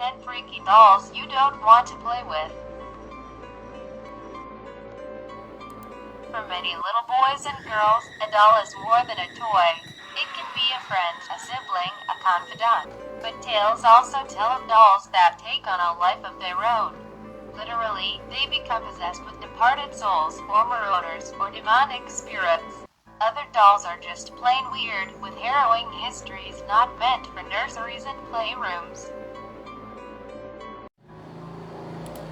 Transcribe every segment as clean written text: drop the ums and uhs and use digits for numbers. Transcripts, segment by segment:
10 freaky dolls you don't want to play with. For many little boys and girls, a doll is more than a toy. It can be a friend, a sibling, a confidant. But tales also tell of dolls that take on a life of their own. Literally, they become possessed with departed souls, former owners, or demonic spirits. Other dolls are just plain weird, with harrowing histories not meant for nurseries and playrooms.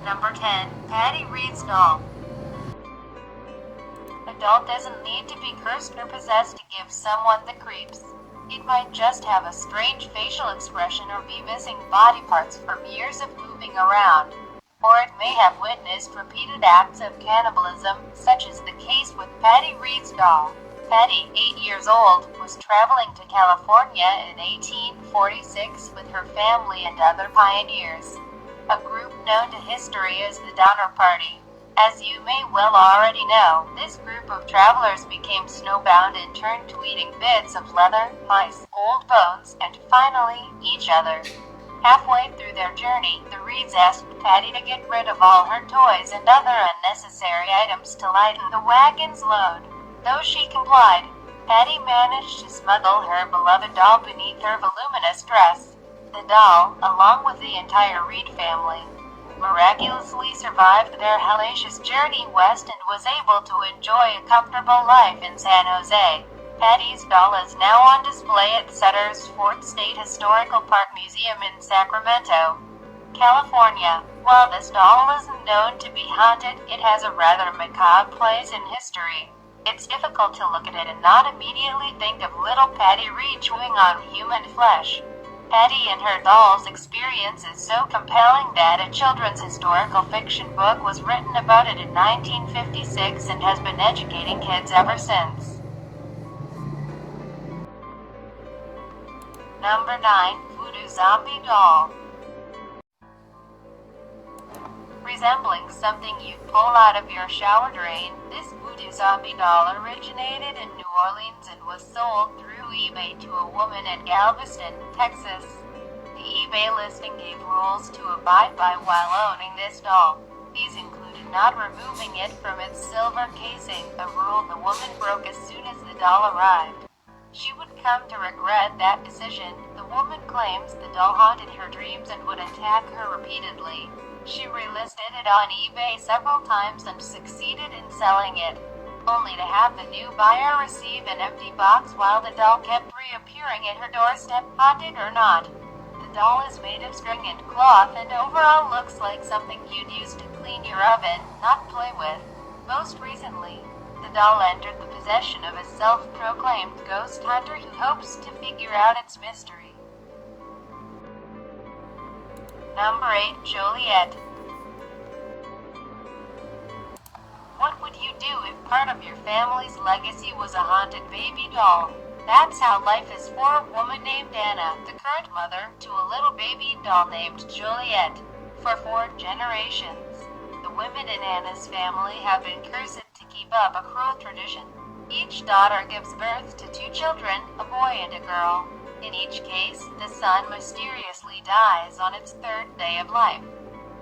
Number 10. Patty Reed's doll. A doll doesn't need to be cursed or possessed to give someone the creeps. It might just have a strange facial expression or be missing body parts from years of moving around. Or it may have witnessed repeated acts of cannibalism, such as the case with Patty Reed's doll. Patty, 8 years old, was traveling to California in 1846 with her family and other pioneers, a group known to history as the Donner Party. As you may well already know, this group of travelers became snowbound and turned to eating bits of leather, mice, old bones, and finally, each other. Halfway through their journey, the Reeds asked Patty to get rid of all her toys and other unnecessary items to lighten the wagon's load. Though she complied, Patty managed to smuggle her beloved doll beneath her voluminous dress. The doll, along with the entire Reed family, miraculously survived their hellacious journey west and was able to enjoy a comfortable life in San Jose. Patty's doll is now on display at Sutter's Fort State Historical Park Museum in Sacramento, California. While this doll isn't known to be haunted, it has a rather macabre place in history. It's difficult to look at it and not immediately think of little Patty Reed chewing on human flesh. Patty and her doll's experience is so compelling that a children's historical fiction book was written about it in 1956 and has been educating kids ever since. Number 9. Voodoo Zombie Doll. Resembling something you'd pull out of your shower drain, this voodoo zombie doll originated in New Orleans and was sold through eBay to a woman in Galveston, Texas. The eBay listing gave rules to abide by while owning this doll. These included not removing it from its silver casing, a rule the woman broke as soon as the doll arrived. She would come to regret that decision. The woman claims the doll haunted her dreams and would attack her repeatedly. She relisted it on eBay several times and succeeded in selling it, only to have the new buyer receive an empty box while the doll kept reappearing at her doorstep, haunted or not. The doll is made of string and cloth and overall looks like something you'd use to clean your oven, not play with. Most recently, the doll entered the possession of a self-proclaimed ghost hunter who hopes to figure out its mystery. Number 8. Joliet. What would you do if part of your family's legacy was a haunted baby doll? That's how life is for a woman named Anna, the current mother to a little baby doll named Joliet. For 4 generations, the women in Anna's family have been cursed to keep up a cruel tradition. Each daughter gives birth to 2 children, a boy and a girl. In each case, the son mysteriously dies on its 3rd day of life.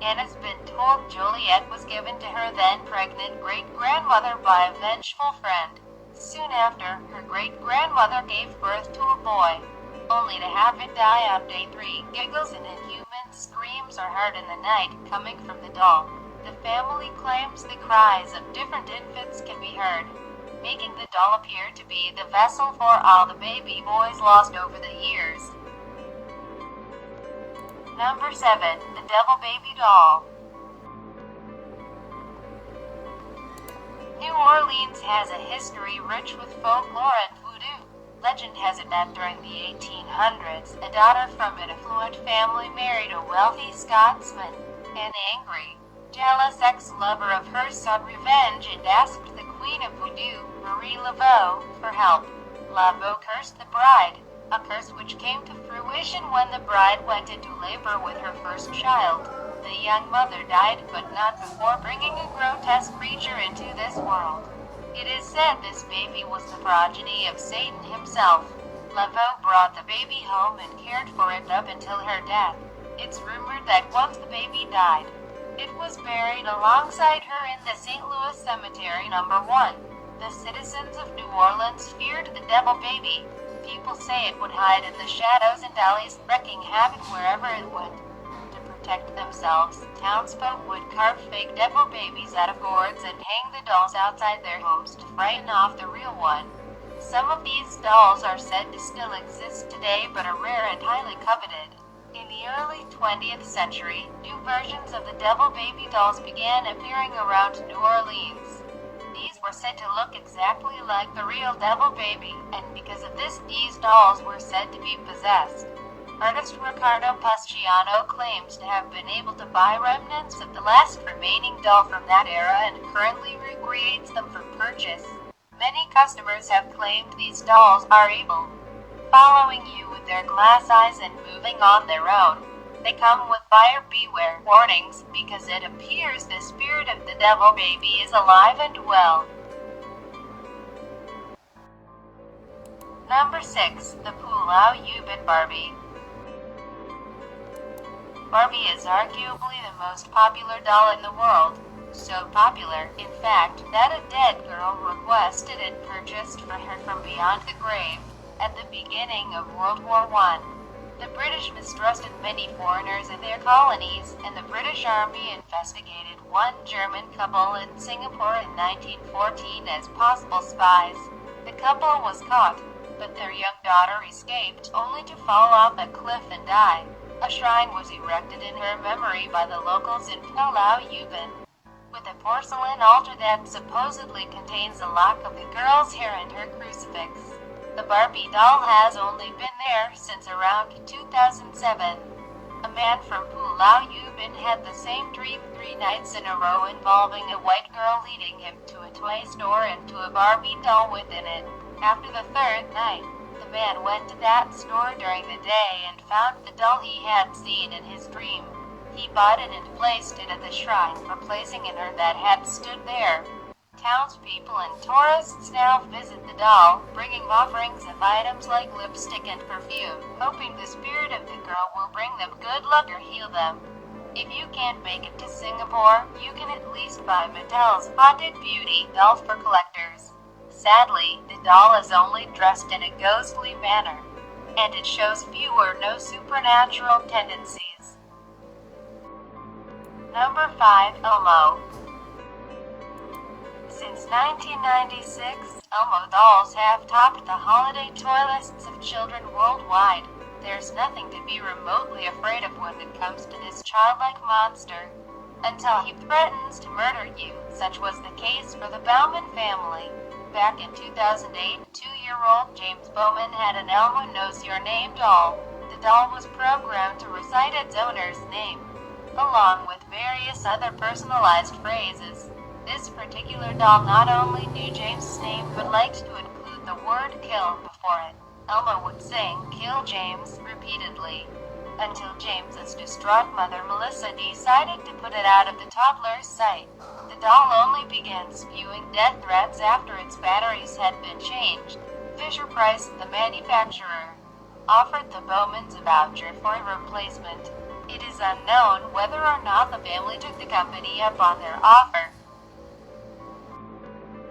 Anna's been told Joliet was given to her then pregnant great-grandmother by a vengeful friend. Soon after, her great-grandmother gave birth to a boy, only to have it die on day 3. Giggles and inhuman screams are heard in the night, coming from the doll. The family claims the cries of different infants can be heard, making the doll appear to be the vessel for all the baby boys lost over the years. Number 7. The Devil Baby Doll. New Orleans has a history rich with folklore and voodoo. Legend has it that during the 1800s, a daughter from an affluent family married a wealthy Scotsman. An angry, jealous ex-lover of hers sought revenge and asked the Queen of Voodoo, Marie Laveau, for help. Laveau cursed the bride, a curse which came to fruition when the bride went into labor with her first child. The young mother died, but not before bringing a grotesque creature into this world. It is said this baby was the progeny of Satan himself. Laveau brought the baby home and cared for it up until her death. It's rumored that once the baby died, it was buried alongside her in the St. Louis Cemetery No. 1. The citizens of New Orleans feared the devil baby. People say it would hide in the shadows and alleys, wreaking havoc wherever it went. To protect themselves, townsfolk would carve fake devil babies out of gourds and hang the dolls outside their homes to frighten off the real one. Some of these dolls are said to still exist today but are rare and highly coveted. In the early 20th century, new versions of the devil baby dolls began appearing around New Orleans. These were said to look exactly like the real devil baby, and because of this, these dolls were said to be possessed. Artist Ricardo Pasciano claims to have been able to buy remnants of the last remaining doll from that era and currently recreates them for purchase. Many customers have claimed these dolls are evil, following you with their glass eyes and moving on their own. They come with buyer beware warnings because it appears the spirit of the devil baby is alive and well. Number 6. The Pulau Ubin Barbie. Barbie is arguably the most popular doll in the world. So popular, in fact, that a dead girl requested it purchased for her from beyond the grave at the beginning of World War I. The British mistrusted many foreigners in their colonies, and the British Army investigated one German couple in Singapore in 1914 as possible spies. The couple was caught, but their young daughter escaped, only to fall off a cliff and die. A shrine was erected in her memory by the locals in Pulau Ubin, with a porcelain altar that supposedly contains a lock of the girl's hair and her crucifix. The Barbie doll has only been there since around 2007. A man from Pulau Ubin had the same dream 3 nights in a row involving a white girl leading him to a toy store and to a Barbie doll within it. After the 3rd night, the man went to that store during the day and found the doll he had seen in his dream. He bought it and placed it at the shrine, replacing an urn that had stood there. Townspeople and tourists now visit the doll, bringing offerings of items like lipstick and perfume, hoping the spirit of the girl will bring them good luck or heal them. If you can't make it to Singapore, you can at least buy Mattel's Haunted Beauty doll for collectors. Sadly, the doll is only dressed in a ghostly manner, and it shows few or no supernatural tendencies. Number 5. Elmo. Since 1996, Elmo dolls have topped the holiday toy lists of children worldwide. There's nothing to be remotely afraid of when it comes to this childlike monster, until he threatens to murder you. Such was the case for the Bowman family. Back in 2008, 2-year-old James Bowman had an Elmo Knows Your Name doll. The doll was programmed to recite its owner's name, along with various other personalized phrases. This particular doll not only knew James's name but liked to include the word kill before it. Elmo would sing "Kill James" repeatedly, until James's distraught mother Melissa decided to put it out of the toddler's sight. The doll only began spewing death threats after its batteries had been changed. Fisher-Price, the manufacturer, offered the Bowmans a voucher for a replacement. It is unknown whether or not the family took the company up on their offer.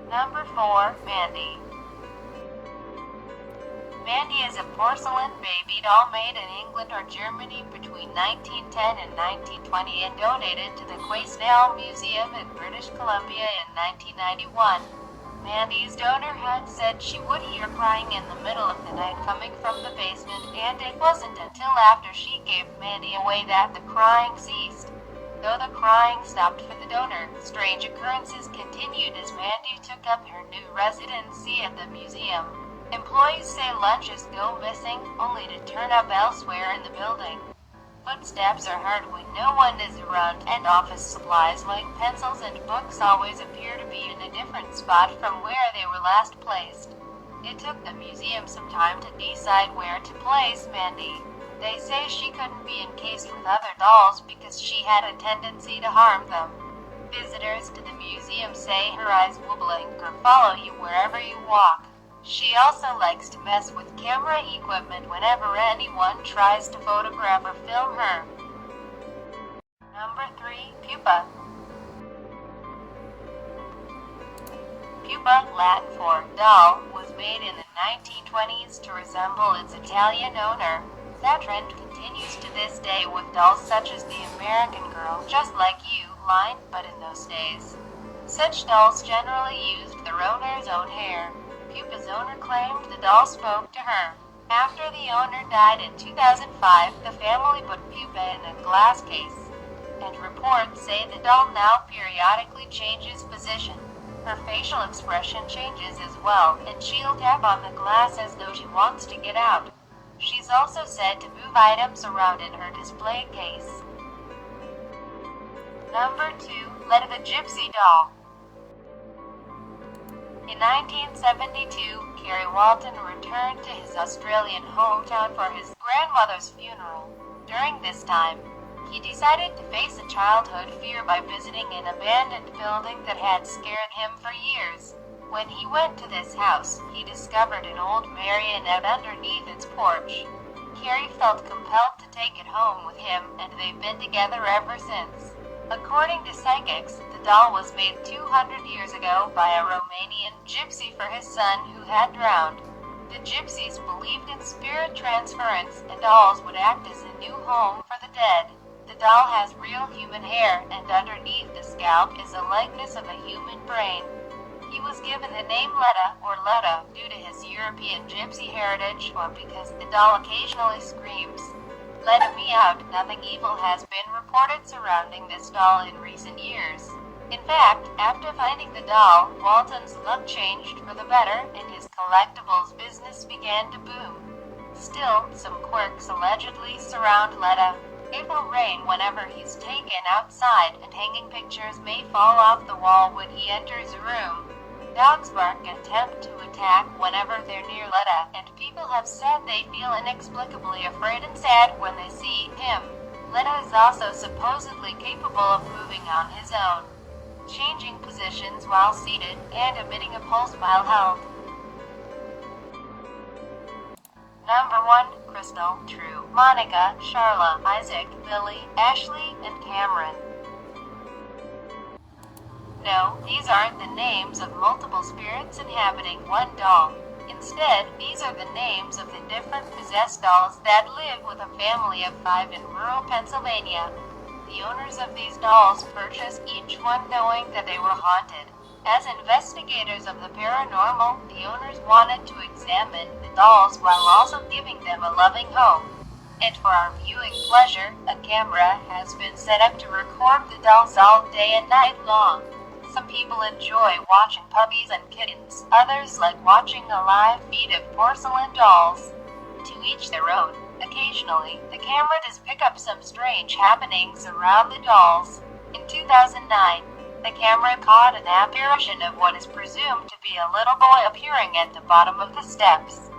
Number 4. Mandy. Mandy is a porcelain baby doll made in England or Germany between 1910 and 1920 and donated to the Quesnel Museum in British Columbia in 1991. Mandy's donor had said she would hear crying in the middle of the night coming from the basement, and it wasn't until after she gave Mandy away that the crying ceased. Though the crying stopped for the donor, strange occurrences continued as Mandy took up her new residency at the museum. Employees say lunches go missing, only to turn up elsewhere in the building. Footsteps are heard when no one is around, and office supplies like pencils and books always appear to be in a different spot from where they were last placed. It took the museum some time to decide where to place Mandy. They say she couldn't be encased with other dolls because she had a tendency to harm them. Visitors to the museum say her eyes will blink or follow you wherever you walk. She also likes to mess with camera equipment whenever anyone tries to photograph or film her. 3. Pupa. Pupa, Latin for doll, was made in the 1920s to resemble its Italian owner. That trend continues to this day with dolls such as the American Girl, Just Like You line, but in those days, such dolls generally used their owner's own hair. Pupa's owner claimed the doll spoke to her. After the owner died in 2005, the family put Pupa in a glass case, and reports say the doll now periodically changes position. Her facial expression changes as well, and she'll tap on the glass as though she wants to get out. She's also said to move items around in her display case. Number 2. Letta the Gypsy Doll. In 1972, Kerry Walton returned to his Australian hometown for his grandmother's funeral. During this time, he decided to face a childhood fear by visiting an abandoned building that had scared him for years. When he went to this house, he discovered an old marionette underneath its porch. Kerry felt compelled to take it home with him, and they've been together ever since. According to psychics, the doll was made 200 years ago by a Romanian gypsy for his son who had drowned. The gypsies believed in spirit transference, and dolls would act as a new home for the dead. The doll has real human hair, and underneath the scalp is a likeness of a human brain. He was given the name Letta or Letta due to his European gypsy heritage, or because the doll occasionally screams, "Let me out." Nothing evil has been reported surrounding this doll in recent years. In fact, after finding the doll, Walton's luck changed for the better, and his collectibles business began to boom. Still, some quirks allegedly surround Letta. It will rain whenever he's taken outside, and hanging pictures may fall off the wall when he enters a room. Dogs bark and attempt to attack whenever they're near Letta, and people have said they feel inexplicably afraid and sad when they see him. Letta is also supposedly capable of moving on his own, changing positions while seated, and emitting a pulse while held. Number 1. Crystal, True, Monica, Charla, Isaac, Lily, Ashley, and Cameron. No, these aren't the names of multiple spirits inhabiting one doll. Instead, these are the names of the different possessed dolls that live with a family of 5 in rural Pennsylvania. The owners of these dolls purchased each one knowing that they were haunted. As investigators of the paranormal, the owners wanted to examine the dolls while also giving them a loving home. And for our viewing pleasure, a camera has been set up to record the dolls all day and night long. Some people enjoy watching puppies and kittens, others like watching a live feed of porcelain dolls. To each their own. Occasionally, the camera does pick up some strange happenings around the dolls. In 2009, the camera caught an apparition of what is presumed to be a little boy appearing at the bottom of the steps.